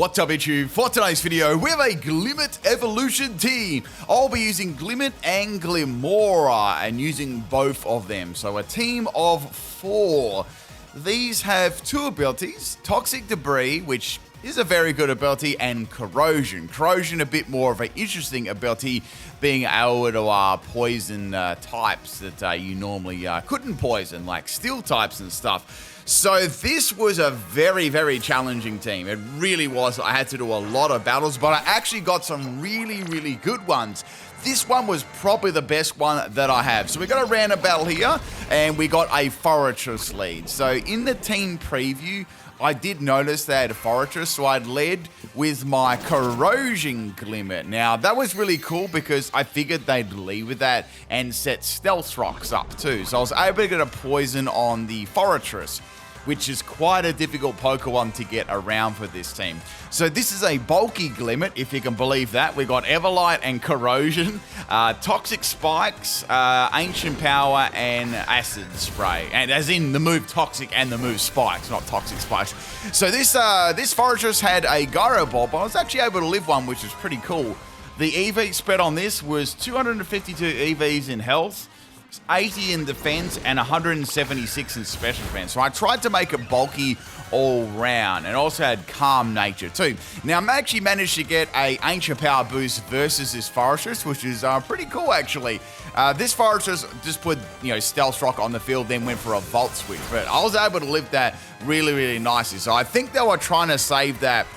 What's up YouTube? For today's video, we have a Glimmet evolution team. I'll be using Glimmet and Glimmora and using both of them. So a team of 4. These have 2 abilities, Toxic Debris, which is a very good ability, and Corrosion. Corrosion a bit more of an interesting ability, being able to poison types that you normally couldn't poison, like steel types and stuff. So this was a very, very challenging team. It really was. I had to do a lot of battles, but I actually got some really, really good ones. This one was probably the best one that I have. So we got a random battle here, and we got a Fortress lead. So in the team preview, I did notice they had a Fortress, so I'd led with my Corrosion Glimmet. Now, that was really cool because I figured they'd lead with that and set Stealth Rocks up too. So I was able to get a poison on the Fortress, which is quite a difficult Pokemon to get around for this team. So this is a bulky Glimmet, if you can believe that. We got Everlight and Corrosion, Toxic Spikes, Ancient Power, and Acid Spray. And as in the move Toxic and the move Spikes, not Toxic Spikes. So this Fortress had a Gyro Ball, but I was actually able to live one, which is pretty cool. The EV spread on this was 252 EVs in health, 80 in defense, and 176 in special defense. So I tried to make it bulky all round, and also had calm nature too. Now I actually managed to get a Ancient Power boost versus this Fortress, which is pretty cool actually. This Fortress just put Stealth Rock on the field, then went for a Volt Switch, but I was able to live that really, really nicely. So I think they were trying to save that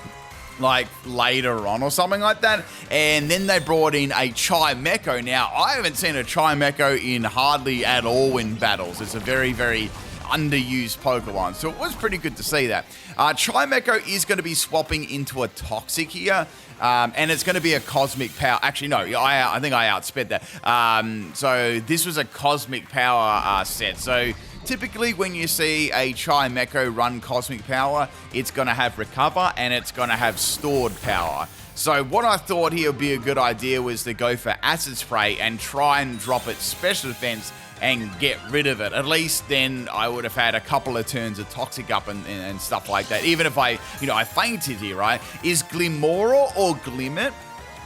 like later on or something like that, and then they brought in a Chimecho. Now I haven't seen a Chimecho in hardly at all in battles. It's a very, very underused Pokemon, so it was pretty good to see that. Chimecho is going to be swapping into a Toxic here, and it's going to be a Cosmic Power. Actually, no, I think I outsped that. So this was a Cosmic Power set. So typically when you see a Chimecho run Cosmic Power, it's going to have Recover and it's going to have Stored Power. So what I thought here would be a good idea was to go for Acid Spray and try and drop its Special Defense and get rid of it. At least then I would have had a couple of turns of Toxic up and stuff like that. Even if I fainted here, right? Is Glimmora or Glimmet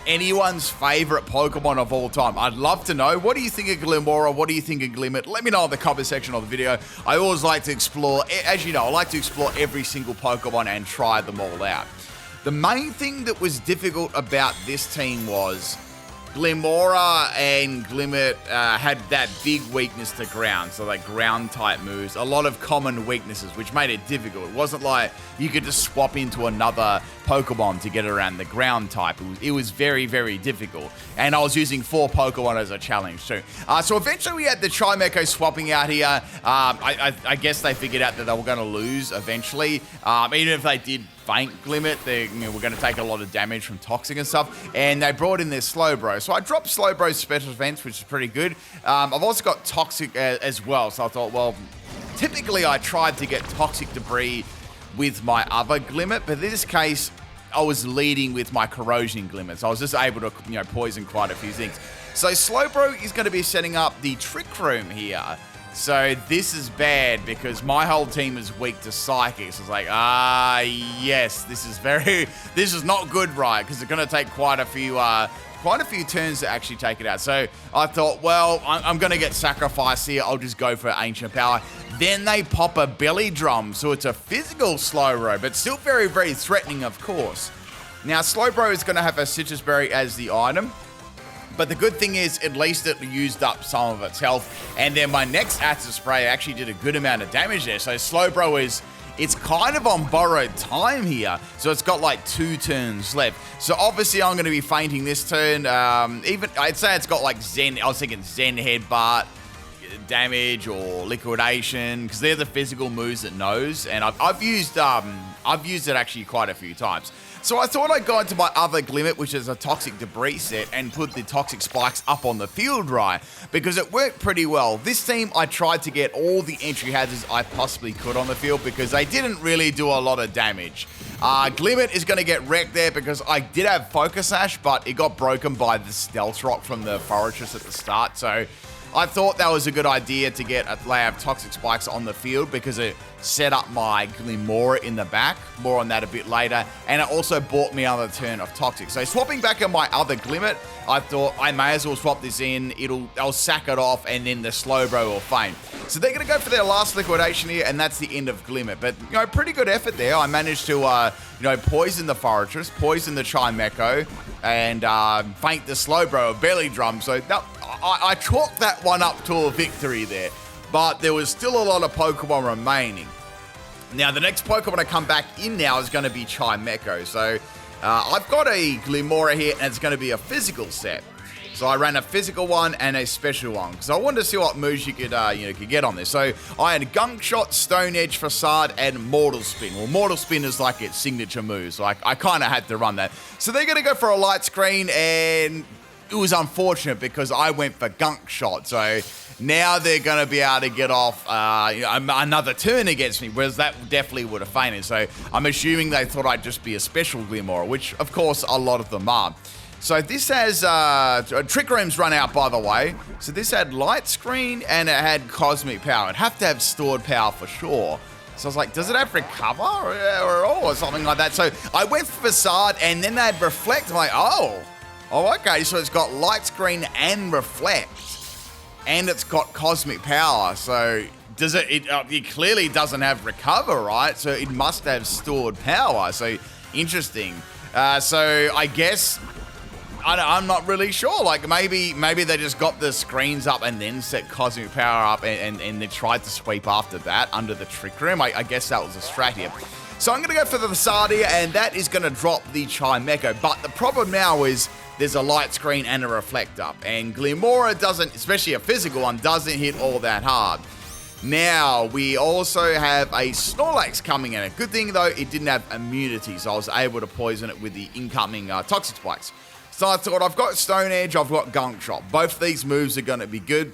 anyone's favorite Pokemon of all time? I'd love to know. What do you think of Glimmora? What do you think of Glimmet? Let me know in the comment section of the video. I always like to explore, as you know, I like to explore every single Pokemon and try them all out. The main thing that was difficult about this team was Glimmora and Glimmet had that big weakness to ground, so like ground type moves, a lot of common weaknesses, which made it difficult. It wasn't like you could just swap into another Pokemon to get around the ground type. It was very, very difficult, and I was using 4 Pokemon as a challenge too. So eventually we had the Chimecho swapping out here. I guess they figured out that they were going to lose eventually. Even if they did faint Glimmet, they were going to take a lot of damage from Toxic and stuff, and they brought in their Slowbro. So I dropped Slowbro's Special Defense, which is pretty good. I've also got Toxic as well, so I thought, well, typically I tried to get Toxic Debris with my other Glimmet, but in this case, I was leading with my Corrosion Glimmet, so I was just able to poison quite a few things. So Slowbro is going to be setting up the Trick Room here. So this is bad because my whole team is weak to Psychics. It's like, yes, this is not good, right? Because it's going to take quite a few turns to actually take it out. So I thought, well, I'm going to get sacrificed here. I'll just go for Ancient Power. Then they pop a Belly Drum, so it's a physical Slowbro, but still very, very threatening, of course. Now, Slowbro is going to have a Citrus Berry as the item, but the good thing is, at least it used up some of its health. And then my next Acid Spray actually did a good amount of damage there. So Slowbro it's kind of on borrowed time here. So it's got like 2 turns left. So obviously I'm going to be fainting this turn. Even I'd say it's got like Zen. I was thinking Zen Headbutt damage or Liquidation, because they're the physical moves it knows. And I've used it actually quite a few times. So I thought I'd go into my other Glimmet, which is a Toxic Debris set, and put the Toxic Spikes up on the field, right? Because it worked pretty well. This team, I tried to get all the entry hazards I possibly could on the field because they didn't really do a lot of damage. Glimmet is going to get wrecked there because I did have Focus Sash, but it got broken by the Stealth Rock from the Fortress at the start. So I thought that was a good idea to get a layer of Toxic Spikes on the field because it set up my Glimmora in the back. More on that a bit later. And it also bought me another turn of Toxic. So swapping back on my other Glimmet, I thought I may as well swap this in. I'll sack it off and then the Slowbro will faint. So they're going to go for their last liquidation here, and that's the end of Glimmet. But, you know, pretty good effort there. I managed to, you know, poison the Forestress, poison the Chimecho, and faint the Slowbro, a Belly Drum. So that, I chalked that one up to a victory there. But there was still a lot of Pokemon remaining. Now, the next Pokemon to come back in now is going to be Chimecho. So I've got a Glimmora here, and it's going to be a physical set. So I ran a physical one and a special one because I wanted to see what moves you could, could get on this. So I had Gunk Shot, Stone Edge, Facade, and Mortal Spin. Well, Mortal Spin is like its signature move, so I kind of had to run that. So they're going to go for a Light Screen, and it was unfortunate because I went for Gunk Shot. So now they're going to be able to get off another turn against me, whereas that definitely would have fainted. So I'm assuming they thought I'd just be a special Glimmora, which, of course, a lot of them are. So this has, Trick Room's run out, by the way. So this had Light Screen and it had Cosmic Power. It'd have to have stored power for sure. So I was like, does it have Recover or something like that? So I went for Facade and then they had Reflect. I'm like, oh, okay. So it's got Light Screen and Reflect. And it's got Cosmic Power. So does it clearly doesn't have Recover, right? So it must have stored power. So interesting. So I guess... I'm not really sure. Like, maybe they just got the screens up and then set Cosmic Power up and they tried to sweep after that under the Trick Room. I guess that was a strat here. So I'm going to go for the Facade here, and that is going to drop the Chimecho. But the problem now is there's a Light Screen and a Reflect up. And Glimmora doesn't, especially a physical one, doesn't hit all that hard. Now, we also have a Snorlax coming in. A good thing, though, it didn't have immunity, so I was able to poison it with the incoming Toxic Spikes. So I thought, I've got Stone Edge, I've got Gunk Shot. Both these moves are going to be good.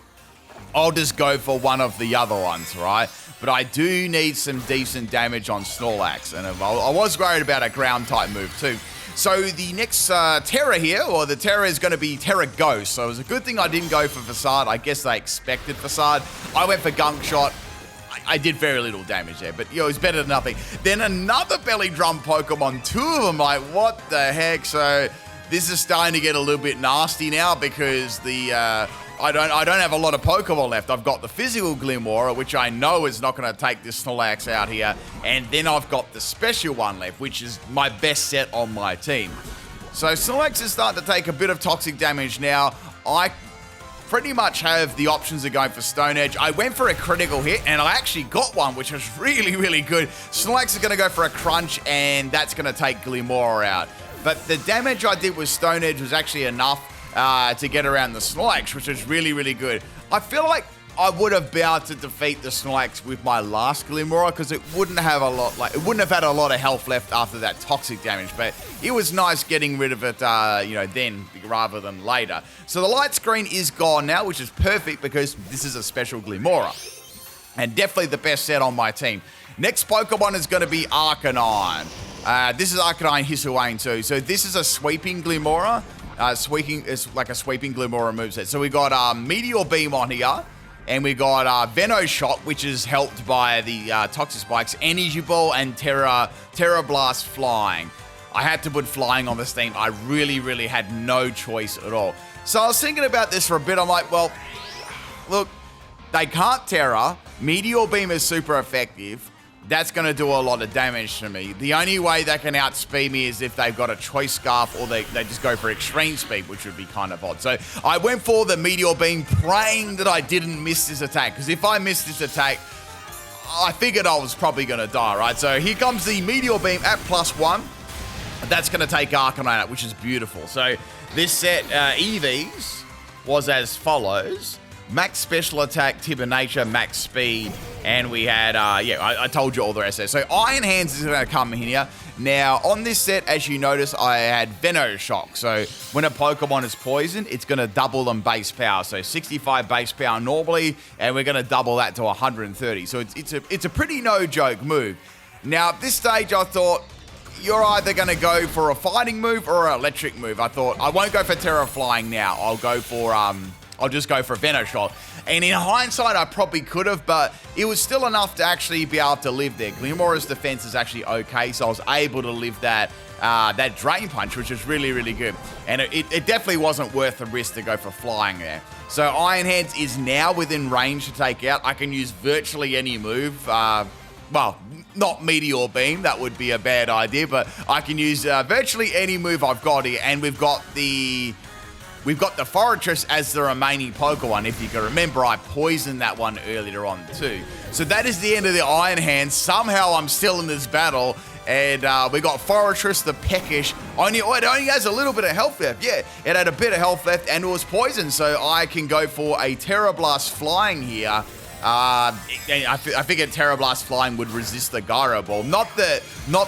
I'll just go for one of the other ones, right? But I do need some decent damage on Snorlax. And I was worried about a ground-type move too. So the next Terra here, or the Terra is going to be Terra Ghost. So it was a good thing I didn't go for Facade. I guess they expected Facade. I went for Gunk Shot. I did very little damage there, but, it was better than nothing. Then another Belly Drum Pokemon, two of them, like, what the heck? So... this is starting to get a little bit nasty now because I don't have a lot of Pokemon left. I've got the physical Glimmora, which I know is not going to take this Snorlax out here. And then I've got the special one left, which is my best set on my team. So Snorlax is starting to take a bit of toxic damage now. I pretty much have the options of going for Stone Edge. I went for a critical hit, and I actually got one, which was really, really good. Snorlax is going to go for a Crunch, and that's going to take Glimmora out. But the damage I did with Stone Edge was actually enough to get around the Snorlax, which is really, really good. I feel like I would have been able to defeat the Snorlax with my last Glimmora because it wouldn't have had a lot of health left after that toxic damage. But it was nice getting rid of it, then rather than later. So the Light Screen is gone now, which is perfect because this is a special Glimmora. And definitely the best set on my team. Next Pokemon is going to be Arcanine. This is Arcanine Hisuian too. So this is a sweeping Glimmora. It's like a sweeping Glimmora moveset. So we got Meteor Beam on here. And we got Venoshock, which is helped by the Toxic Spikes, Energy Ball, and Terra Blast Flying. I had to put Flying on this team. I really, really had no choice at all. So I was thinking about this for a bit. I'm like, well, look, they can't Terra. Meteor Beam is super effective. That's going to do a lot of damage to me. The only way they can outspeed me is if they've got a Choice Scarf or they just go for extreme speed, which would be kind of odd. So I went for the Meteor Beam, praying that I didn't miss this attack. Because if I missed this attack, I figured I was probably going to die, right? So here comes the Meteor Beam at +1. That's going to take Arcanine out, which is beautiful. So this set, EVs, was as follows. Max Special Attack, Tip of Nature, Max Speed, and we had, I told you all the rest there. So Iron Hands is going to come in here. Now, on this set, as you notice, I had Venoshock. So when a Pokemon is poisoned, it's going to double them base power. So 65 base power normally, and we're going to double that to 130. So it's a pretty no-joke move. Now, at this stage, I thought, you're either going to go for a fighting move or an electric move. I thought, I won't go for Terra Flying now. I'll go for I'll just go for a Venoshock. And in hindsight, I probably could have, but it was still enough to actually be able to live there. Glimmora's defense is actually okay, so I was able to live that Drain Punch, which is really, really good. And it definitely wasn't worth the risk to go for flying there. So Iron Hands is now within range to take out. I can use virtually any move. Well, not Meteor Beam, that would be a bad idea, but I can use virtually any move I've got here, and we've got the Fortress as the remaining Pokemon. If you can remember, I poisoned that one earlier on too. So that is the end of the Iron Hands. Somehow I'm still in this battle, and we got Fortress, the Peckish. It only has a little bit of health left. Yeah, it had a bit of health left, and it was poisoned, so I can go for a Terra Blast Flying here. I figured Terra Blast Flying would resist the Gyro Ball. Not that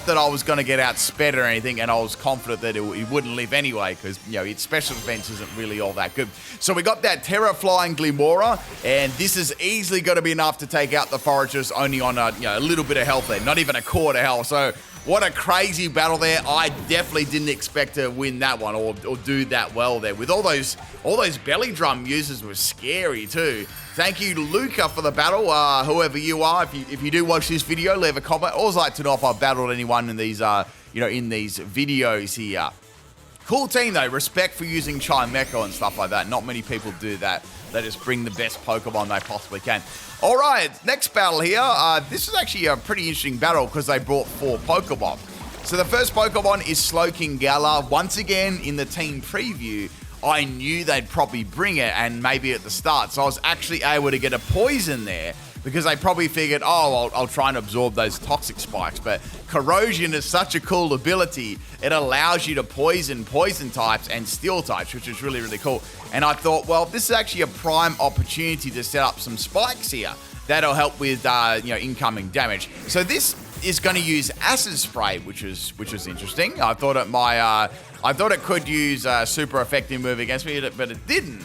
I was going to get outsped or anything, and I was confident that it wouldn't live anyway, because its special defense isn't really all that good. So we got that Terra Flying Glimmora, and this is easily going to be enough to take out the Foresters only on a little bit of health there, not even a quarter health. So what a crazy battle there. I definitely didn't expect to win that one or do that well there. With all those belly drum users was scary too. Thank you, Luca, for the battle. Whoever you are, if you do watch this video, leave a comment. I always like to know if I've battled anyone in these in these videos here. Cool team though. Respect for using Chimecho and stuff like that. Not many people do that. They just bring the best Pokemon they possibly can. All right, next battle here. This is actually a pretty interesting battle because they brought 4 Pokemon. So the first Pokemon is Slowking Gala. Once again, in the team preview, I knew they'd probably bring it, and maybe at the start. So I was actually able to get a poison there because they probably figured, oh, I'll try and absorb those toxic spikes. But Corrosion is such a cool ability. It allows you to poison types and steel types, which is really, really cool. And I thought, well, this is actually a prime opportunity to set up some spikes here. That'll help with incoming damage. So this is going to use Acid Spray, which is interesting. I thought it could use a super effective move against me, but it didn't.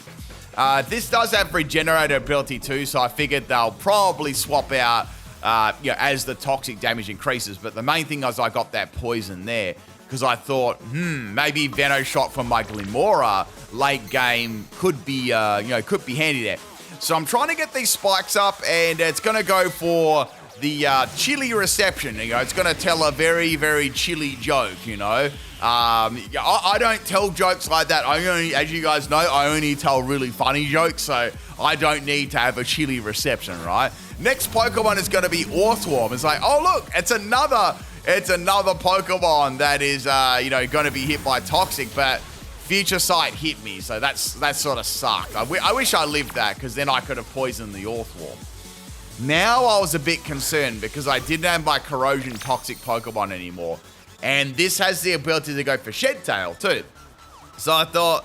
This does have Regenerator ability too, so I figured they'll probably swap out as the toxic damage increases. But the main thing was I got that poison there because I thought, maybe Venoshock from my Glimmora late game could be handy there. So I'm trying to get these spikes up, and it's going to go for the chilly reception. It's going to tell a very, very chilly joke. I don't tell jokes like that. As you guys know, I only tell really funny jokes, so I don't need to have a chilly reception, right? Next Pokemon is going to be Orthworm. It's like, oh look, it's another Pokemon that is going to be hit by Toxic, but Future Sight hit me, so that sort of sucked. I wish I lived that, because then I could have poisoned the Orthworm. Now I was a bit concerned because I didn't have my Corrosion Toxic Pokemon anymore. And this has the ability to go for Shed Tail too. So I thought,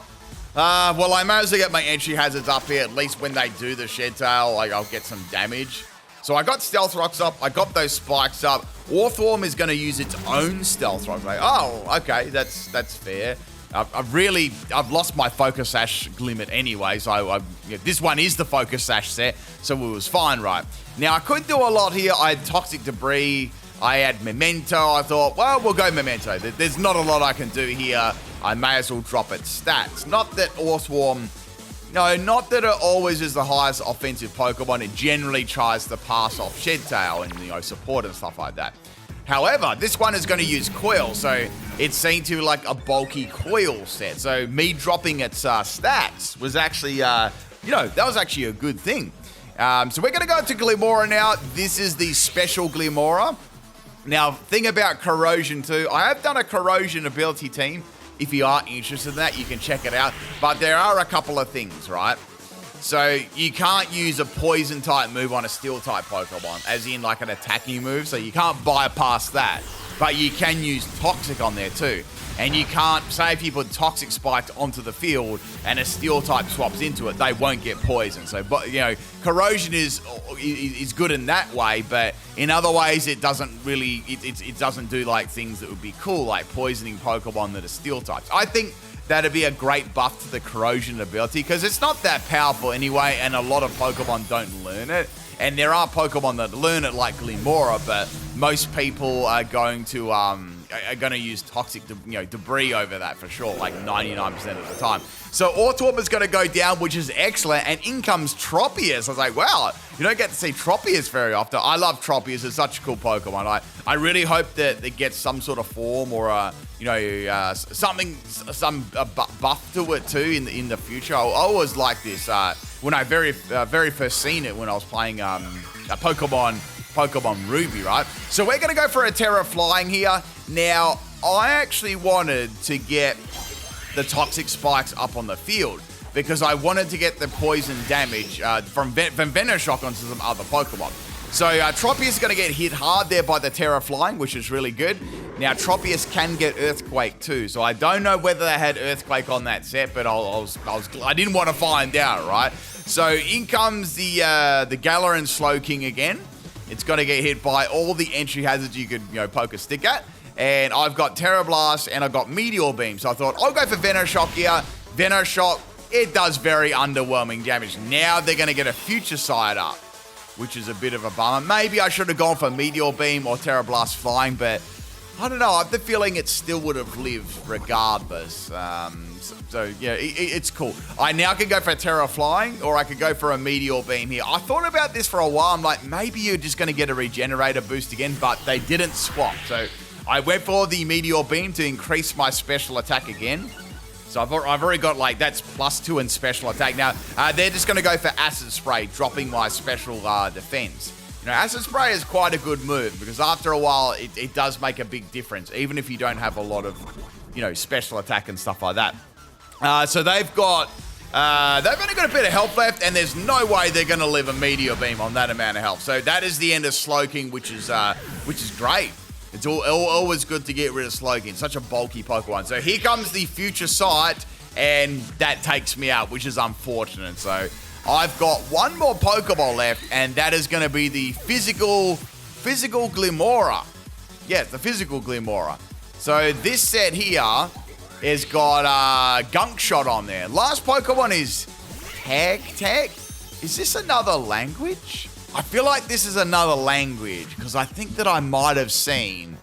well, I may as well get my entry hazards up here. At least when they do the Shed Tail, I'll get some damage. So I got Stealth Rocks up. I got those spikes up. Orthworm is going to use its own Stealth Rocks. Like, oh, okay, that's fair. I've lost my Focus Sash Glimmet anyway, so this one is the Focus Sash set, so it was fine, right? Now, I could do a lot here. I had Toxic Debris, I had Memento. I thought, well, we'll go Memento. There's not a lot I can do here. I may as well drop its stats. Not that Orthworm, not that it always is the highest offensive Pokemon. It generally tries to pass off Shed Tail and, support and stuff like that. However, this one is going to use Coil, so it's seen to like a bulky Coil set. So me dropping its stats was actually, that was actually a good thing. So we're going to go to Glimmora now. This is the special Glimmora. Now, thing about Corrosion too, I have done a Corrosion ability team. If you are interested in that, you can check it out. But there are a couple of things, right? So you can't use a poison type move on a steel type Pokemon, as in like an attacking move. So you can't bypass that. But you can use Toxic on there too. And you can't, say if you put Toxic Spiked onto the field and a steel type swaps into it, they won't get poisoned. So, Corrosion is good in that way, but in other ways it doesn't really, it doesn't do like things that would be cool, like poisoning Pokemon that are steel types. I think that'd be a great buff to the Corrosion ability because it's not that powerful anyway, and a lot of Pokemon don't learn it. And there are Pokemon that learn it like Glimmora, but most people are going to are going to use toxic, debris over that for sure, like 99% of the time. So Ortorb is going to go down, which is excellent. And in comes Tropius. I was like, wow, you don't get to see Tropius very often. I love Tropius. It's such a cool Pokemon. I really hope that it gets some sort of form or some buff to it too in the future. I always like this. When I very first seen it when I was playing Pokemon Ruby, right? So we're going to go for a Terra Flying here. Now, I actually wanted to get the Toxic Spikes up on the field because I wanted to get the poison damage from Venoshock onto some other Pokemon. So Tropius is going to get hit hard there by the Terra Flying, which is really good. Now, Tropius can get Earthquake too. So I don't know whether they had Earthquake on that set, but I didn't want to find out, right? So in comes the Galar and Slowking again. It's going to get hit by all the entry hazards you could, poke a stick at. And I've got Terra Blast and I've got Meteor Beam. So I thought, I'll go for Venoshock here. Venoshock, it does very underwhelming damage. Now they're going to get a Future Sight up, which is a bit of a bummer. Maybe I should have gone for Meteor Beam or Terra Blast Flying, but I don't know. I have the feeling it still would have lived regardless. So yeah, it's cool. I now can go for a Terra Flying or I could go for a Meteor Beam here. I thought about this for a while. I'm like, maybe you're just going to get a Regenerator boost again, but they didn't swap. So I went for the Meteor Beam to increase my special attack again. So I've already got that's +2 in special attack. Now, they're just going to go for Acid Spray, dropping my special defense. Acid Spray is quite a good move because after a while, it does make a big difference, even if you don't have a lot of, special attack and stuff like that. So they've only got a bit of health left, and there's no way they're going to live a Meteor Beam on that amount of health. So that is the end of Slowking, which is great. It's always good to get rid of Slowking. Such a bulky Pokemon. So here comes the Future Sight, and that takes me out, which is unfortunate. So I've got one more Pokeball left, and that is going to be the physical Glimmora. Yes, the physical Glimmora. So this set here has got Gunk Shot on there. Last Pokemon is Tag. Is this another language? I feel like this is another language because I think that I might have seen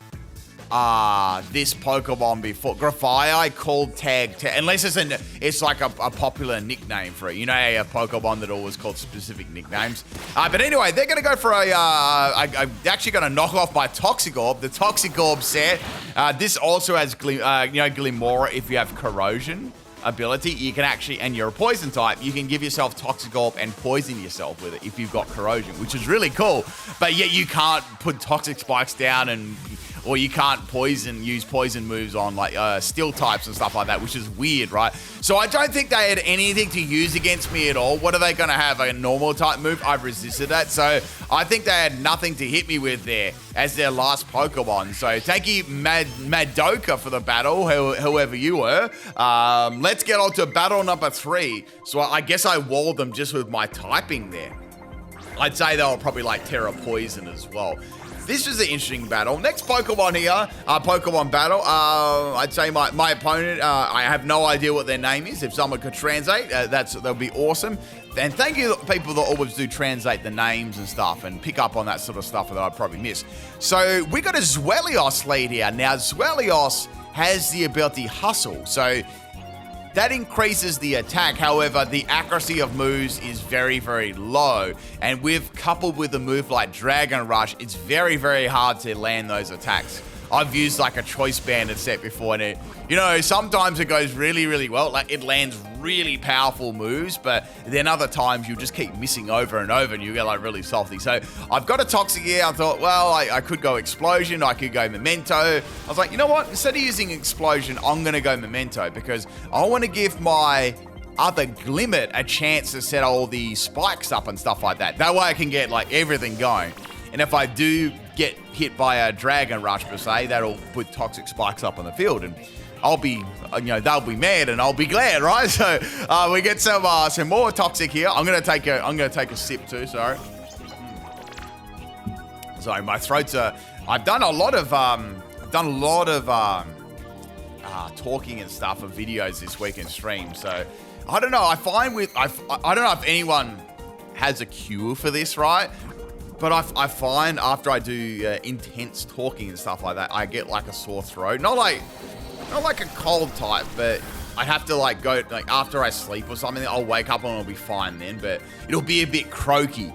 this Pokemon before. Grafai called Tag, unless it's like a popular nickname for it. You have Pokemon that always called specific nicknames. But anyway, they're going to go for I'm actually going to knock off my Toxic Orb. The Toxic Orb set. This also has Glimmora if you have Corrosion ability. You can actually, and you're a poison type, you can give yourself Toxic Orb and poison yourself with it if you've got Corrosion, which is really cool. But yet you can't put Toxic Spikes down or you can't use poison moves on steel types and stuff like that, which is weird, right? So I don't think they had anything to use against me at all. What are they going to have? A normal type move? I've resisted that. So I think they had nothing to hit me with there as their last Pokemon. So thank you, Madoka, for the battle, whoever you were. Let's get on to battle number 3. So I guess I walled them just with my typing there. I'd say they were probably Terra Poison as well. This is an interesting battle. Next Pokemon here, Pokemon battle. I'd say my opponent, I have no idea what their name is. If someone could translate, that would be awesome. And thank you to people that always do translate the names and stuff and pick up on that sort of stuff that I probably miss. So we got a Zwelios lead here. Now, Zwelios has the ability Hustle. So that increases the attack. However, the accuracy of moves is very, very low. And coupled with a move like Dragon Rush, it's very, very hard to land those attacks. I've used a Choice Banded set before, and sometimes it goes really, really well. It lands really powerful moves, but then other times you just keep missing over and over, and you get really salty. So I've got a Toxic here. I thought, well, I could go Explosion. I could go Memento. I was like, you know what? Instead of using Explosion, I'm going to go Memento because I want to give my other Glimmet a chance to set all the spikes up and stuff like that. That way I can get everything going. And if I do get hit by a Dragon Rush per se, that'll put Toxic Spikes up on the field, and I'll be, they'll be mad, and I'll be glad, right? So we get some more Toxic here. I'm gonna take a sip too. Sorry, my throat's I've done a lot of talking and stuff of videos this week in stream. So I don't know. I don't know if anyone has a cure for this, right? But I find after I do intense talking and stuff like that, I get like a sore throat. Not like a cold type, but I have to like go like after I sleep or something. I'll wake up and it'll be fine then, but it'll be a bit croaky.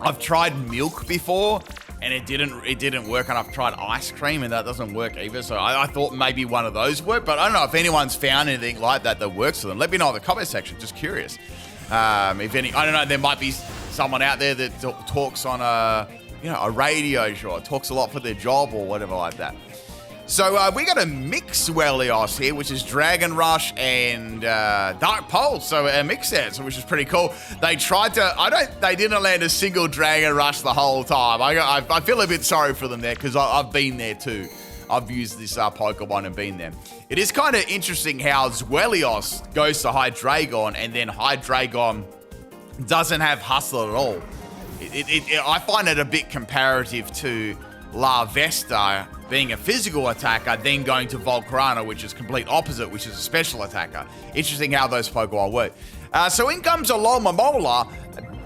I've tried milk before and it didn't work, and I've tried ice cream and that doesn't work either. So I thought maybe one of those worked, but I don't know if anyone's found anything like that works for them. Let me know in the comment section. Just curious. If any, I don't know, there might be someone out there that talks on a radio show, talks a lot for their job or whatever like that. So we got a mix Welios here, which is Dragon Rush and Dark Pulse. So a mix set, which is pretty cool. They tried to, they didn't land a single Dragon Rush the whole time. I feel a bit sorry for them there because I've been there too. I've used this Pokemon and been there. It is kind of interesting how Welios goes to Hydreigon and then Hydreigon doesn't have Hustle at all. I find it a bit comparative to La Vesta being a physical attacker, then going to Volcarona, which is complete opposite, which is a special attacker. Interesting how those Pokemon work. So in comes Alomomola.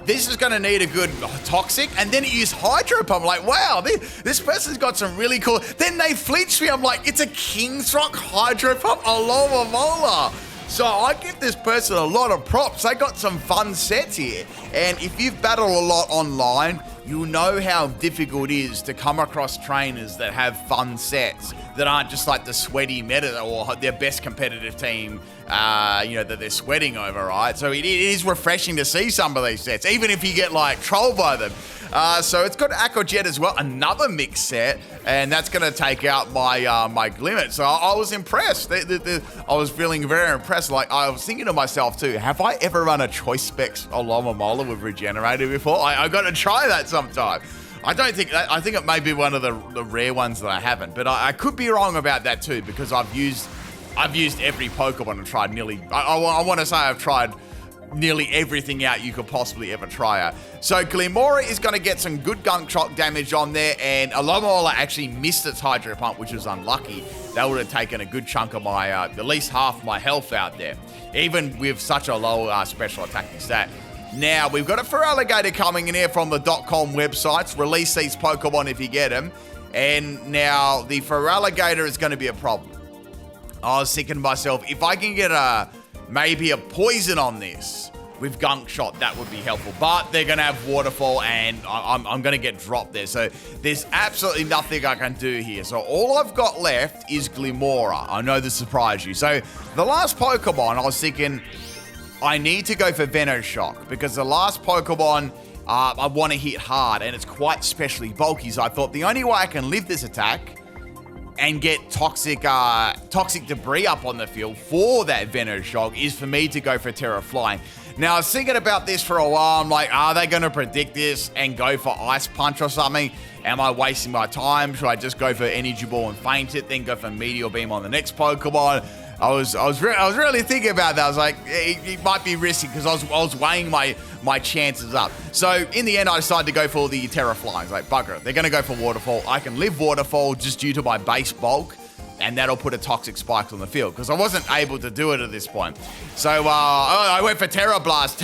This is going to need a good Toxic, and then he used Hydro Pump. I'm like, wow, this person's got some really cool... Then they flinched me. I'm like, it's a King's Rock Hydro Pump Alomomola. So I give this person a lot of props. They got some fun sets here. And if you've battled a lot online, you'll know how difficult it is to come across trainers that have fun sets that aren't just like the sweaty meta or their best competitive team, that they're sweating over, right? So it is refreshing to see some of these sets, even if you get like trolled by them. So it's got Aqua Jet as well, another mixed set, and that's going to take out my Glimmet. So I was impressed. I was feeling very impressed. Like I was thinking to myself too, have I ever run a Choice Specs Alomomola with Regenerator before? I got to try that sometime. I think it may be one of the rare ones that I haven't, but I could be wrong about that too, because I've used every Pokemon and tried nearly. I want to say I've tried nearly everything out you could possibly ever try out. So Glimmora is going to get some good gunk shot damage on there, and Alomomola actually missed its Hydro Pump, which was unlucky. That would have taken a good chunk of my, at least half my health out there, even with such a low special attacking stat. Now, we've got a Feraligatr coming in here from the .com websites. Release these Pokemon if you get them. And now, the Feraligatr is going to be a problem. I was thinking to myself, if I can get maybe a poison on this with Gunk Shot, that would be helpful. But they're going to have Waterfall, and I'm going to get dropped there. So there's absolutely nothing I can do here. So all I've got left is Glimmora. I know this surprised you. So the last Pokemon, I was thinking, I need to go for Venoshock, because the last Pokemon I want to hit hard, and it's quite specially bulky. So I thought the only way I can live this attack and get toxic debris up on the field for that Venoshock is for me to go for Terra Flying. Now, I was thinking about this for a while. I'm like, are they going to predict this and go for Ice Punch or something? Am I wasting my time? Should I just go for Energy Ball and faint it, then go for Meteor Beam on the next Pokemon? I was really thinking about that. I was like, it might be risky, because I was weighing my chances up. So in the end, I decided to go for the Terra Flying. Like, bugger it, they're going to go for Waterfall. I can live Waterfall just due to my base bulk, and that'll put a Toxic Spike on the field, because I wasn't able to do it at this point. So I went for Terra Blast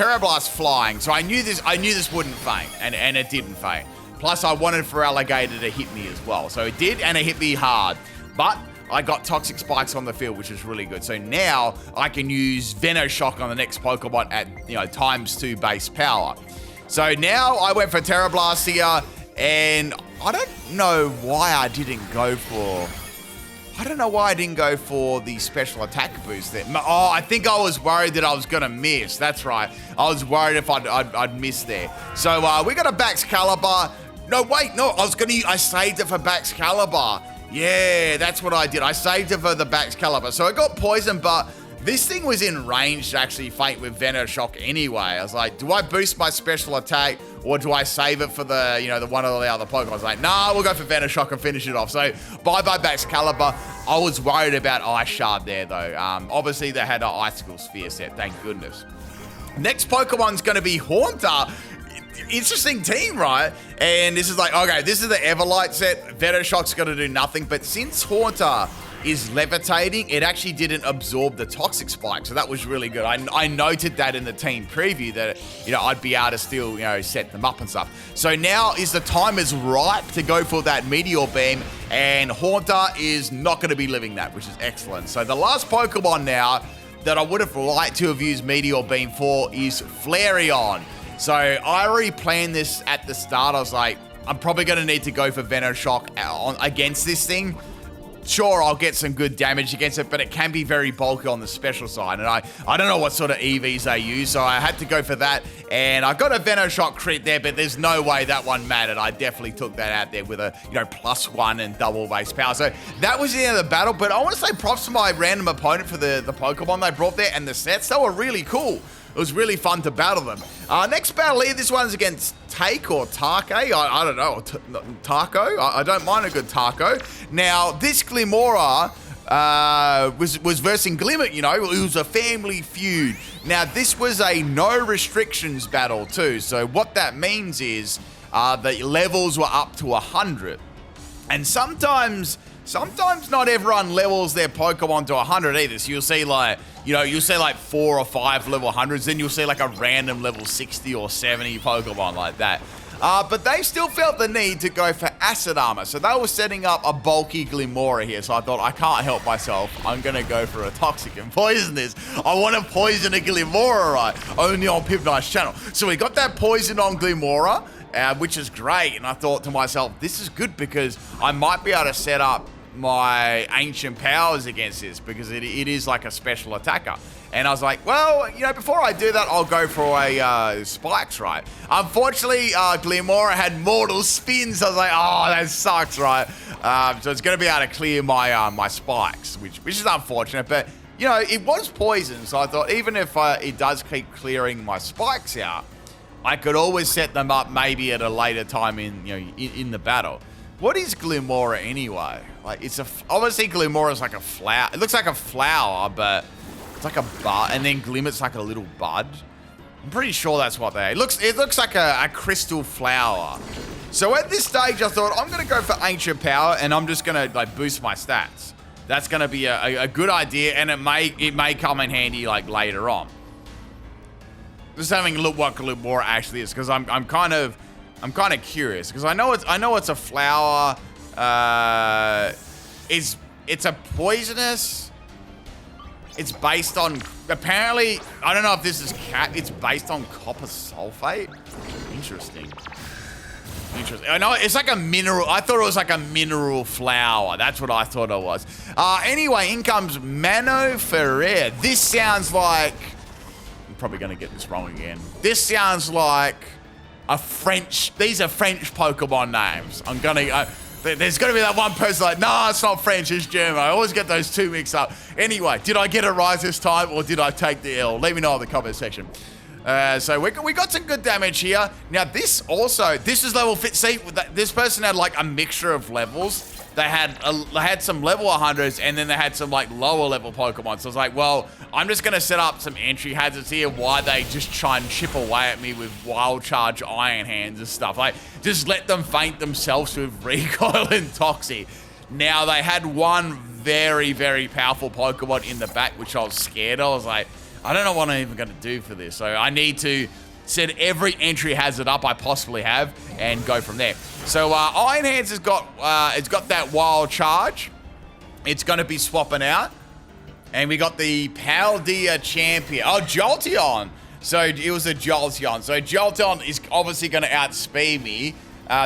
Flying. So I knew this wouldn't faint, and it didn't faint. Plus, I wanted Feraligatr to hit me as well. So it did, and it hit me hard. But I got Toxic Spikes on the field, which is really good. So now I can use Venoshock on the next Pokemon at, ×2 base power. So now I went for Terra Blast here, and I don't know why I didn't go for the special attack boost there. Oh, I think I was worried that I was going to miss. That's right. I was worried if I'd miss there. So we got a Baxcalibur. No, wait, no. I saved it for Baxcalibur. Yeah, that's what I did. I saved it for the Baxcalibur. So I got poisoned, but this thing was in range to actually fight with Venoshock anyway. I was like, do I boost my special attack, or do I save it for the one of the other Pokemon? I was like, nah, we'll go for Venoshock and finish it off. So bye-bye Baxcalibur. I was worried about Ice Shard there, though. Obviously, they had an Icicle Sphere set, thank goodness. Next Pokemon's going to be Haunter. Interesting team, right? And this is like, okay, this is the Everlight set. Venoshock's going to do nothing. But since Haunter is levitating, it actually didn't absorb the toxic spike. So that was really good. I noted that in the team preview that, you know, I'd be able to still, you know, set them up and stuff. So now is the time is ripe to go for that Meteor Beam, and Haunter is not going to be living that, which is excellent. So the last Pokemon now that I would have liked to have used Meteor Beam for is Flareon. So I already planned this at the start. I was like, I'm probably going to need to go for Venoshock against this thing. Sure, I'll get some good damage against it, but it can be very bulky on the special side. And I don't know what sort of EVs they use, so I had to go for that. And I got a Venoshock crit there, but there's no way that one mattered. I definitely took that out there with a, you know, +1 and double base power. So that was the end of the battle, but I want to say props to my random opponent for the Pokemon they brought there and the sets. They were really cool. It was really fun to battle them. Next battle here, this one's against Take or Take. I don't know. Taco? I don't mind a good taco. Now, this Glimmora was versing Glimmet, you know. It was a family feud. Now, this was a no restrictions battle too. So what that means is the levels were up to 100. And sometimes not everyone levels their Pokemon to 100 either. So you'll see like, you know, you'll see like 4 or 5 level 100s, then you'll see like a random level 60 or 70 Pokemon like that. But they still felt the need to go for Acid Armor. So they were setting up a bulky Glimmora here. So I thought, I can't help myself. I'm going to go for a Toxic and poison this. I want to poison a Glimmora, right? Only on PIMPNITE's channel. So we got that poison on Glimmora, which is great. And I thought to myself, this is good because I might be able to set up my ancient powers against this because it is like a special attacker. And I was like, well, you know, before I do that, I'll go for a spikes, right? Unfortunately, Glimmora had mortal spins. I was like, oh, that sucks, right? So it's going to be able to clear my my spikes, which is unfortunate. But, you know, it was poison. So I thought even if it does keep clearing my spikes out, I could always set them up maybe at a later time in the battle. What is Glimmora anyway? Like, obviously Glimmora's like a flower. It looks like a flower, but it's like a bud, and then Glimmet's like a little bud. I'm pretty sure that's what they are. It looks like a crystal flower. So at this stage, I thought I'm gonna go for Ancient Power, and I'm just gonna like boost my stats. That's gonna be a good idea, and it may come in handy like later on. Just having a look what Glimmora actually is, because I'm kind of curious because I know it's a flower. It's a poisonous. It's based on, apparently, I don't know if this is it's based on copper sulfate. Interesting. I know it's like a mineral. I thought it was like a mineral flower. That's what I thought it was. Anyway, in comes Mano Ferrer. This sounds like, I'm probably gonna get this wrong again. This sounds like these are French Pokemon names. There's gonna be that one person like, nah, it's not French, it's German. I always get those two mixed up. Anyway, did I get it right this time or did I take the L? Let me know in the comment section. So we got some good damage here. Now this is level fit. See, this person had like a mixture of levels. They had some level 100s and then they had some like lower level Pokemon. So I was like, well, I'm just gonna set up some entry hazards here. Why they just try and chip away at me with Wild Charge, Iron Hands and stuff. Like, just let them faint themselves with Recoil and Toxic. Now they had one very, very powerful Pokemon in the back, which I was scared of. I was like, I don't know what I'm even gonna do for this. So I need to set every entry hazard up I possibly have and go from there. So Iron Hands has got that Wild Charge. It's going to be swapping out. And we got the Paldea Champion. Oh, Jolteon. So it was a Jolteon. So Jolteon is obviously going to outspeed me.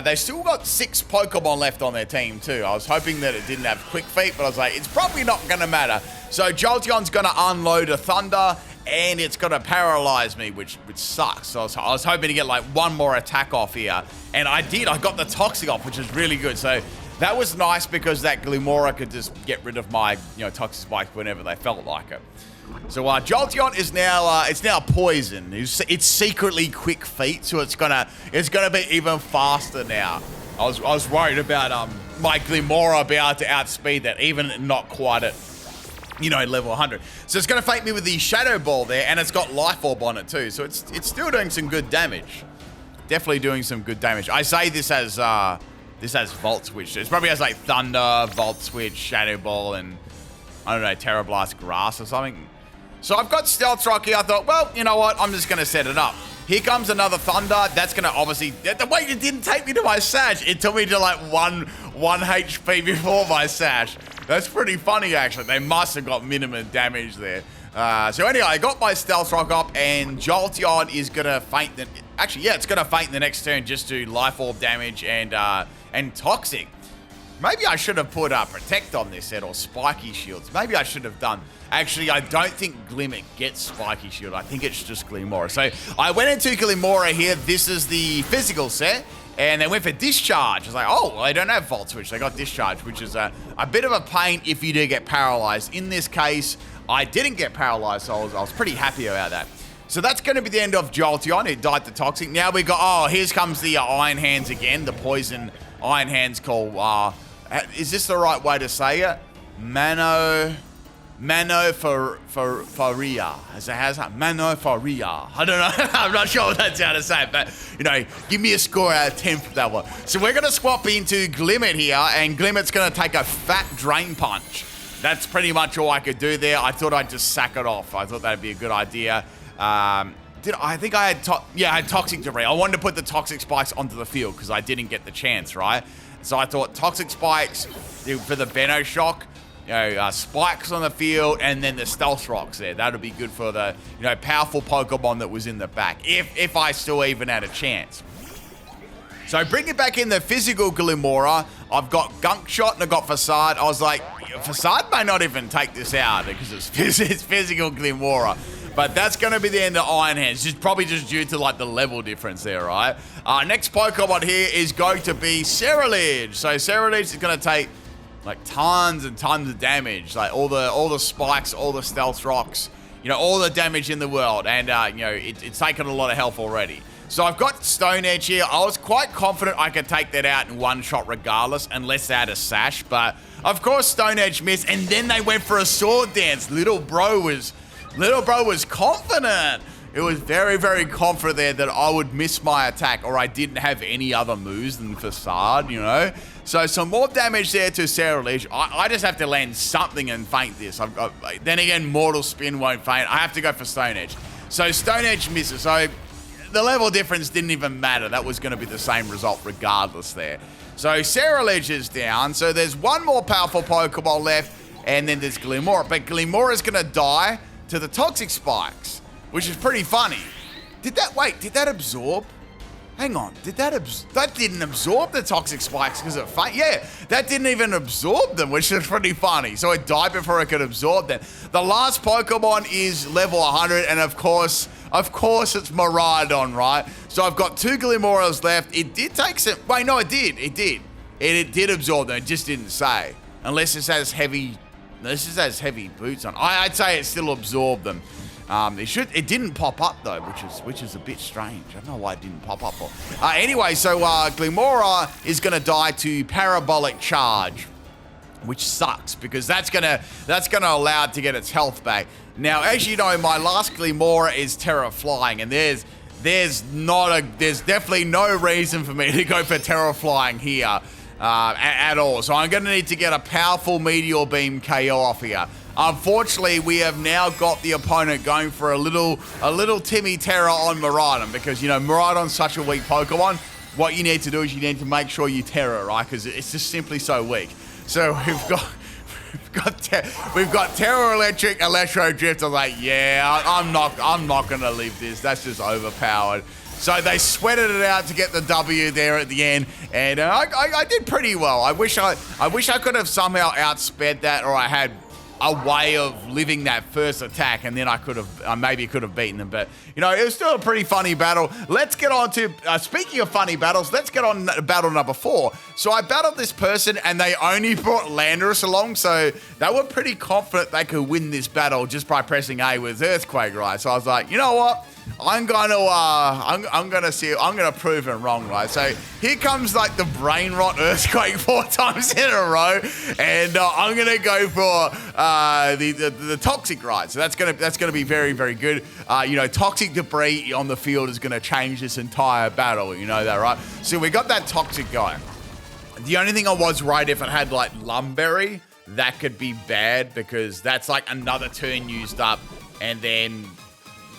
They still got 6 Pokemon left on their team too. I was hoping that it didn't have Quick Feet, but I was like, it's probably not going to matter. So Jolteon's going to unload a Thunder, and it's going to paralyze me, which sucks. So I was hoping to get like one more attack off here, and I did. I got the Toxic off, which is really good. So that was nice because that Glimmora could just get rid of my Toxic Spike whenever they felt like it. So Jolteon is now it's now poison. It's secretly Quick Feet, so it's gonna be even faster now. I was worried about my Glimmora being able to outspeed that, even not quite at level 100. So it's gonna fake me with the Shadow Ball there, and it's got Life Orb on it too. So it's still doing some good damage. Definitely doing some good damage. I say this has Volt Switch. It probably has like Thunder, Volt Switch, Shadow Ball, and I don't know, Terra Blast Grass or something. So I've got Stealth Rock here. I thought, well, you know what? I'm just going to set it up. Here comes another Thunder. That's going to obviously... The way it didn't take me to my Sash. It took me to like one HP before my Sash. That's pretty funny, actually. They must have got minimum damage there. So anyway, I got my Stealth Rock up, and Jolteon is going to faint. Actually, yeah, it's going to faint the next turn just to Life Orb damage and Toxic. Maybe I should have put Protect on this set, or Spiky Shields. Maybe I should have done. Actually, I don't think Glimmet gets Spiky Shield. I think it's just Glimmora. So I went into Glimmora here. This is the physical set. And they went for Discharge. I was like, oh, well, they don't have Volt Switch. They got Discharge, which is a bit of a pain if you do get paralyzed. In this case, I didn't get paralyzed, so I was pretty happy about that. So that's going to be the end of Jolteon. It died to Toxic. Now we got, oh, here comes the Iron Hands again. The Poison Iron Hands called, is this the right way to say it? Manophoria. Manophoria. I don't know. I'm not sure what that's how to say it, but, you know, give me a score out of 10 for that one. So we're going to swap into Glimmet here, and Glimmet's going to take a fat Drain Punch. That's pretty much all I could do there. I thought I'd just sack it off. I thought that'd be a good idea. I think I had, I had Toxic Debris. I wanted to put the Toxic Spikes onto the field because I didn't get the chance, right? So I thought Toxic Spikes for the Venom Shock, you know, Spikes on the field, and then the Stealth Rocks there. That would be good for the, you know, powerful Pokemon that was in the back, if I still even had a chance. So bring it back in the physical Glimmora. I've got Gunk Shot and I've got Facade. I was like, Facade may not even take this out because it's physical Glimmora. But that's going to be the end of Iron Hands. Just probably just due to like the level difference there, right? Next Pokemon here is going to be Cerulege. So Cerulege is going to take like tons and tons of damage, like all the spikes, all the Stealth Rocks, you know, all the damage in the world, and you know, it's taken a lot of health already. So I've got Stone Edge here. I was quite confident I could take that out in one shot regardless, unless they had a Sash, but of course Stone Edge missed, and then they went for a Sword Dance. Little bro was confident. It was very, very confident there that I would miss my attack, or I didn't have any other moves than Facade, you know. So some more damage there to Cerulege. I just have to land something and faint this. Then again, Mortal Spin won't faint. I have to go for Stone Edge. So Stone Edge misses. So the level difference didn't even matter. That was going to be the same result regardless there. So Cerulege is down. So there's one more powerful Pokeball left, and then there's Glimmora. But Glimmora is going to die to the Toxic Spikes, which is pretty funny. Did that absorb? Hang on, that didn't absorb the Toxic Spikes because it failed? Yeah, that didn't even absorb them, which is pretty funny. So it died before it could absorb them. The last Pokemon is level 100, and of course it's Miraidon, right? So I've got 2 Glimmoras left. It did take some, wait, no, it did. It did absorb them, it just didn't say. Unless it has heavy boots on. I'd say it still absorbed them. It didn't pop up though, which is a bit strange. I don't know why it didn't pop up. Anyway, so Glimmora is gonna die to Parabolic Charge, which sucks because that's gonna allow it to get its health back. Now, as you know, my last Glimmora is Terra Flying, and there's definitely no reason for me to go for Terra Flying here at all. So I'm gonna need to get a powerful Meteor Beam KO off here. Unfortunately, we have now got the opponent going for a little Timmy Terra on Miraidon because, you know, Miraidon's such a weak Pokemon. What you need to do is you need to make sure you Terra, right? Because it's just simply so weak. So we've got Terra Electric, Electro Drift. I'm like, yeah, I'm not gonna leave this. That's just overpowered. So they sweated it out to get the W there at the end, and I did pretty well. I wish I could have somehow outsped that, or I had a way of living that first attack, and then I could have maybe could have beaten them. But, you know, it was still a pretty funny battle. Let's get on to, speaking of funny battles, let's get on battle number 4. So I battled this person, and they only brought Landorus along, so they were pretty confident they could win this battle just by pressing A with Earthquake, right? So I was like, you know what? I'm gonna prove them wrong, right? So here comes like the Brain Rot Earthquake 4 times in a row, and I'm gonna go for the Toxic, right? So that's gonna be very, very good. You know, Toxic Debris on the field is gonna change this entire battle. You know that, right? So we got that Toxic guy. The only thing I was worried if it had like Lumberry, that could be bad because that's like another turn used up, and then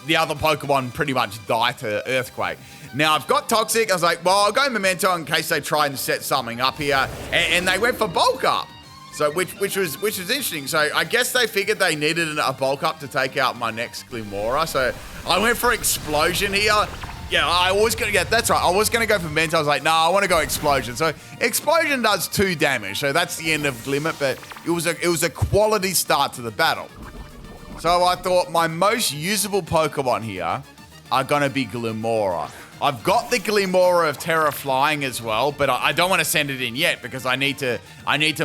the other Pokemon pretty much die to Earthquake. Now, I've got Toxic. I was like, well, I'll go Memento in case they try and set something up here. And they went for Bulk Up. So, which was interesting. So, I guess they figured they needed a Bulk Up to take out my next Glimmora. So, I went for Explosion here. Yeah, I was going to get, that's right. I was going to go for Memento. I was like, no, I want to go Explosion. So, Explosion does 2 damage. So, that's the end of Glimmet. But it was a quality start to the battle. So, I thought my most usable Pokemon here are going to be Glimmora. I've got the Glimmora of Terra Flying as well, but I don't want to send it in yet because I need to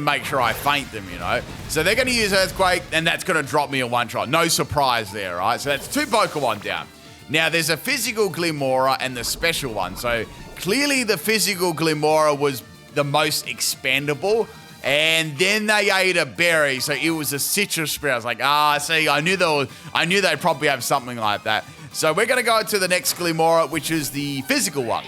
make sure I faint them, you know. So they're going to use Earthquake, and that's going to drop me a one-shot. No surprise there, right? So that's 2 Pokemon down. Now, there's a physical Glimmora and the special one. So clearly the physical Glimmora was the most expendable, and then they ate a berry, so it was a citrus berry. I was like, see, I knew they'd probably have something like that. So we're going to go to the next Glimmora, which is the physical one.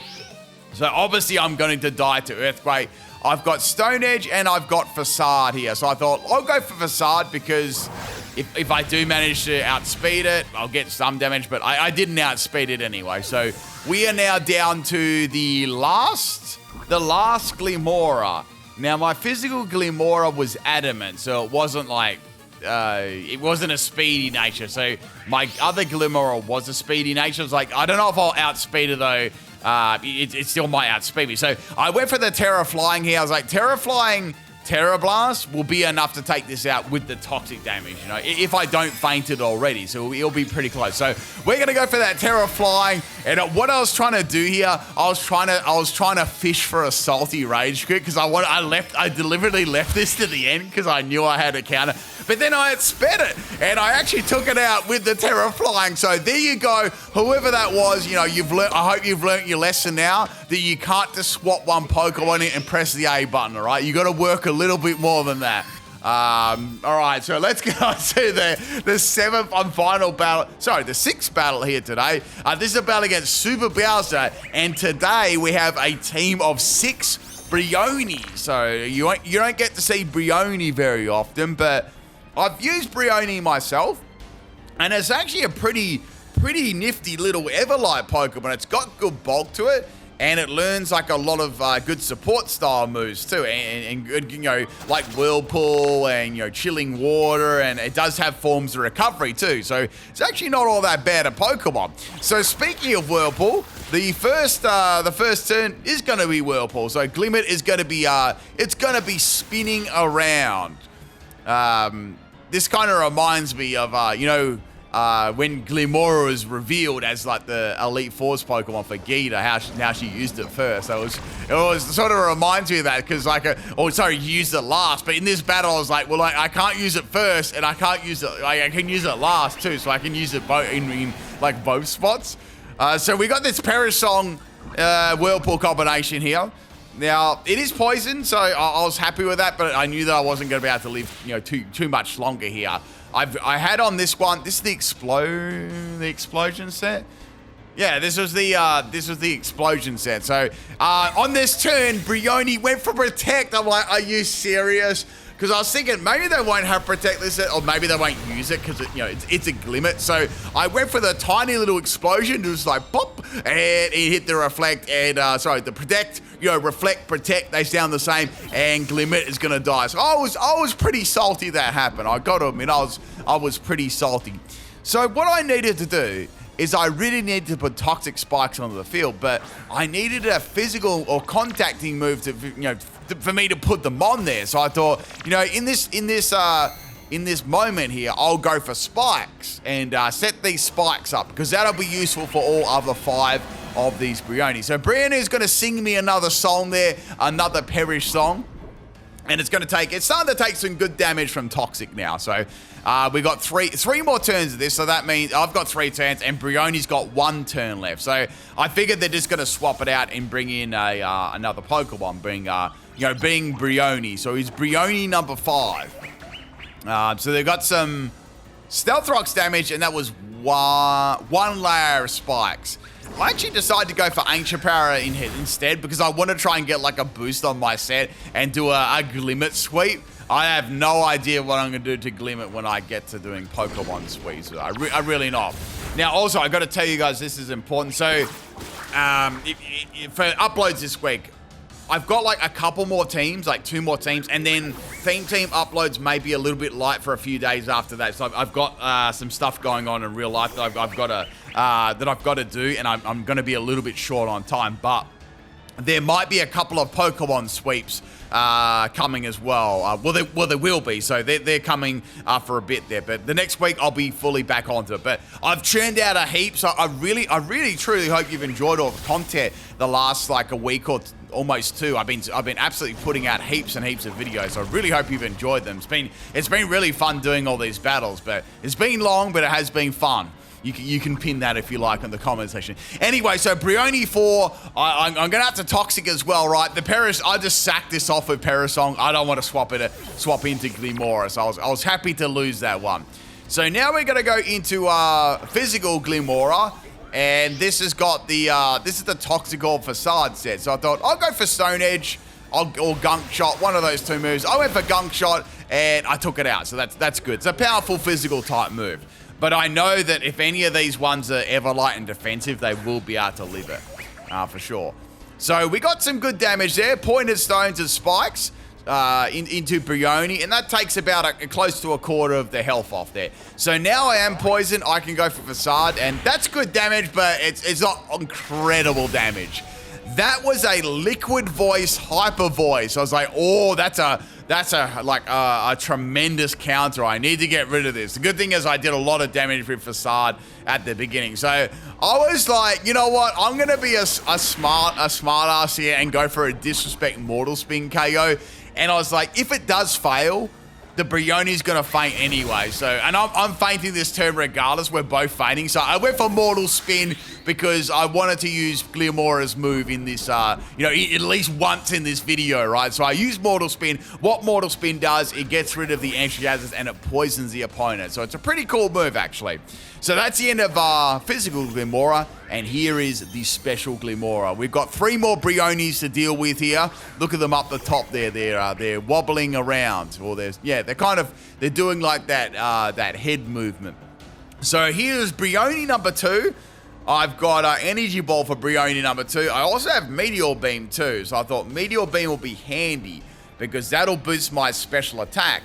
So obviously I'm going to die to Earthquake. I've got Stone Edge and I've got Facade here. So I thought I'll go for Facade because if I do manage to outspeed it, I'll get some damage, but I didn't outspeed it anyway. So we are now down to the last Glimmora. Now my physical Glimmora was adamant, so it wasn't like it wasn't a speedy nature. So my other Glimmora was a speedy nature. I was like, I don't know if I'll outspeed it though. It still might outspeed me. So I went for the Terra Flying here. I was like, Terra Flying, Terra Blast will be enough to take this out with the toxic damage, you know, if I don't faint it already. So it'll be pretty close. So we're going to go for that Terra Flying. And what I was trying to do here, I was trying to fish for a salty Rage Quit because I deliberately left this to the end because I knew I had a counter. But then I had sped it, and I actually took it out with the Terra Flying. So there you go. Whoever that was, you know, I hope you've learnt your lesson now that you can't just swap one Pokemon in and press the A button, all right? You got to work a little bit more than that. All right, so let's go to the 7th and final battle. Sorry, the 6th battle here today. This is a battle against Super Bowser, and today we have a team of 6 Brionne. So you don't get to see Brionne very often, but I've used Brionne myself, and it's actually a pretty nifty little Everlight Pokemon. It's got good bulk to it, and it learns like a lot of good support style moves too, and good, you know, like Whirlpool and, you know, Chilling Water, and it does have forms of recovery too. So it's actually not all that bad a Pokemon. So speaking of Whirlpool, the first turn is going to be Whirlpool. So Glimmet is going to be it's going to be spinning around. This kind of reminds me of, you know, when Glimmora was revealed as like the Elite Force Pokemon for Gita, how she used it first. So it was sort of reminds me of that because used it last. But in this battle, I was like, well, I can't use it first, and I can't use it. I can use it last too, so I can use it both in like both spots. So we got this Perish Song Whirlpool combination here. Now, it is poison, so I was happy with that, but I knew that I wasn't going to be able to live, you know, too much longer here. I had on this one, this is the explosion set. Yeah, this was the explosion set. So on this turn, Brionne went for Protect. I'm like, are you serious? Because I was thinking maybe they won't have Protect this set, or maybe they won't use it because it's a Glimmet. So I went for the tiny little explosion, just like pop, and it hit the Reflect and the Protect. You know, Reflect, Protect, they sound the same, and Glimmet is gonna die. So I was pretty salty that happened. I got to admit, I was pretty salty. So what I needed to do is I really needed to put Toxic Spikes onto the field, but I needed a physical or contacting move to, you know, for me to put them on there. So I thought, you know, in this moment here, I'll go for Spikes and set these Spikes up because that'll be useful for all other 5 of these Brionne. So Brionne is going to sing me another song there, another Perish Song. And it's starting to take some good damage from Toxic now. So we got three more turns of this. So that means I've got 3 turns and Brionne's got 1 turn left. So I figured they're just going to swap it out and bring in another Pokemon, being Brionne. So he's Brionne number 5. So they got some Stealth Rocks damage, and that was one layer of Spikes. I actually decided to go for Ancient Power instead because I want to try and get like a boost on my set and do a Glimmet sweep. I have no idea what I'm going to do to Glimmet when I get to doing Pokemon sweeps. I really not. Now, also, I got to tell you guys, this is important. So, for uploads this week, I've got like a couple more teams, like 2 more teams, and then team uploads may be a little bit light for a few days after that. So I've got some stuff going on in real life that I've got to do, and I'm going to be a little bit short on time. But there might be a couple of Pokemon sweeps coming as well. Well, there will be. So they're coming for a bit there. But the next week I'll be fully back onto it. But I've churned out a heap. So I really, truly hope you've enjoyed all the content the last like a week or almost 2. I've been absolutely putting out heaps and heaps of videos. So I really hope you've enjoyed them. It's been really fun doing all these battles. But it's been long, but it has been fun. You can pin that if you like in the comment section. Anyway, so Brionne 4, I'm going to have to Toxic as well, right? The Paris, I just sacked this off with Parasong. I don't want to swap into Glimmora, so I was happy to lose that one. So now we're going to go into physical Glimmora, and this has got the this is the Toxic Orb Facade set. So I thought I'll go for Stone Edge or Gunk Shot, one of those 2 moves. I went for Gunk Shot and I took it out, so that's good. It's a powerful physical type move. But I know that if any of these ones are ever light and defensive, they will be able to live it, for sure. So we got some good damage there. Pointed stones and spikes into Brionne, and that takes about close to a quarter of the health off there. So now I am poisoned. I can go for Facade, and that's good damage, but it's not incredible damage. That was a Liquid Voice, Hyper Voice. I was like, oh, that's a tremendous counter. I need to get rid of this. The good thing is I did a lot of damage with Facade at the beginning. So I was like, you know what? I'm going to be a smart ass here and go for a Disrespect Mortal Spin KO. And I was like, if it does fail, the Brionne's going to faint anyway. So, and I'm fainting this turn regardless. We're both fainting. So I went for Mortal Spin because I wanted to use Glimmora's move in this, at least once in this video, right? So I used Mortal Spin. What Mortal Spin does, it gets rid of the entry hazards and it poisons the opponent. So it's a pretty cool move, actually. So that's the end of physical Glimmora, and here is the special Glimmora. We've got 3 more Brionnes to deal with here. Look at them up the top there. They're wobbling around, or they're doing like that head movement. So here's Brionne number 2. I've got Energy Ball for Brionne number 2. I also have Meteor Beam too, so I thought Meteor Beam will be handy because that'll boost my special attack.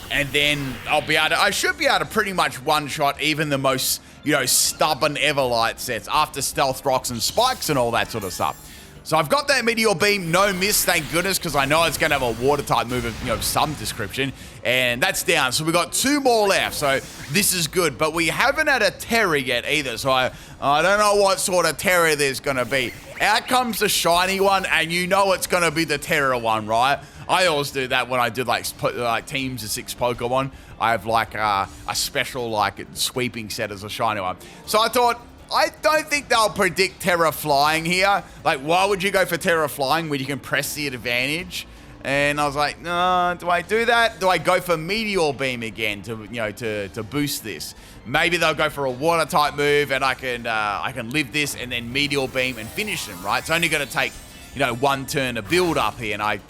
And then I should be able to pretty much one-shot even the most, stubborn Everlight sets after Stealth Rocks and Spikes and all that sort of stuff. So I've got that Meteor Beam, no miss, thank goodness, because I know it's going to have a Water-type move of, some description. And that's down. So we've got 2 more left. So this is good. But we haven't had a Terror yet either. So I don't know what sort of Terror there's going to be. Out comes the shiny one, and you know it's going to be the Terror one, right? I always do that when I do like teams of 6 Pokemon. I have like a special sweeping set as a shiny one. So I thought, I don't think they'll predict Terra Flying here. Like, why would you go for Terra Flying when you can press the advantage? And I was like, no, do I do that? Do I go for Meteor Beam again to boost this? Maybe they'll go for a Water type move, and I can live this and then Meteor Beam and finish them, right? It's only going to take 1 turn to build up here, and I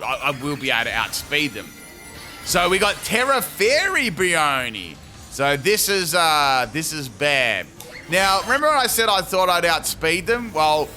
will be able to outspeed them. So we got Terra Fairy Brionne. So this is bad. Now, remember when I said I thought I'd outspeed them? Well,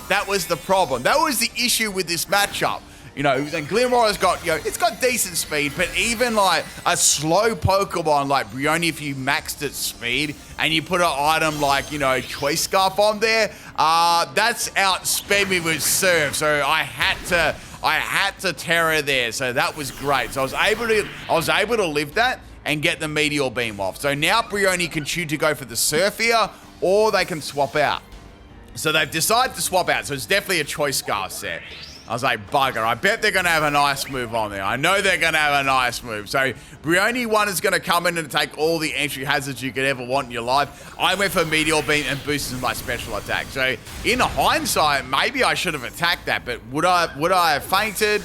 that was the problem. That was the issue with this matchup. And Glimmora's got, it's got decent speed, but even like a slow Pokemon like Brionne, if you maxed its speed and you put an item like, Choice Scarf on there, that's outsped me with Surf. So I had to Terror there. So that was great. So I was able to live that and get the Meteor Beam off. So now Brionne can choose to go for the Surf here, or they can swap out. So they've decided to swap out. So it's definitely a Choice Scarf set. I was like, bugger, I bet they're going to have a nice move on there. I know they're going to have a nice move. So Brionne 1 is going to come in and take all the entry hazards you could ever want in your life. I went for Meteor Beam and boosted my special attack. So in hindsight, maybe I should have attacked that, but would I have fainted?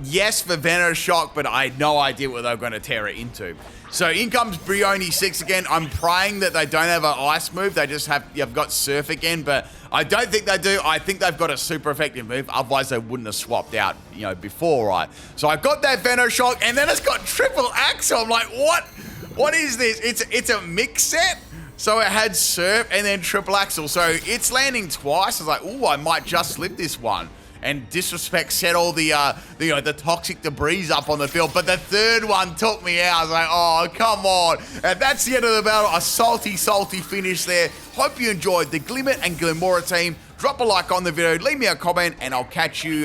Yes, for Venom Shock, but I had no idea what they were going to tear it into. So in comes Brionne 6 again. I'm praying that they don't have an ice move. They just you've got surf again, but I don't think they do. I think they've got a super effective move. Otherwise, they wouldn't have swapped out, before, right? So I got that Venoshock, and then it's got triple axle. I'm like, what? What is this? It's a mix set. So it had surf and then triple axle. So it's landing twice. I was like, ooh, I might just slip this one. And Disrespect set all the toxic debris up on the field. But the third one took me out. I was like, oh, come on. And that's the end of the battle. A salty, salty finish there. Hope you enjoyed the Glimmet and Glimmora team. Drop a like on the video. Leave me a comment. And I'll catch you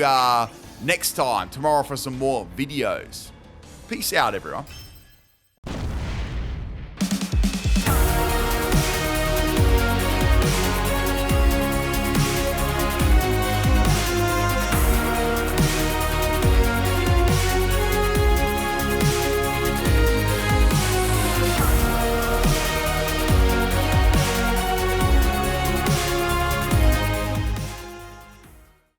next time, tomorrow, for some more videos. Peace out, everyone.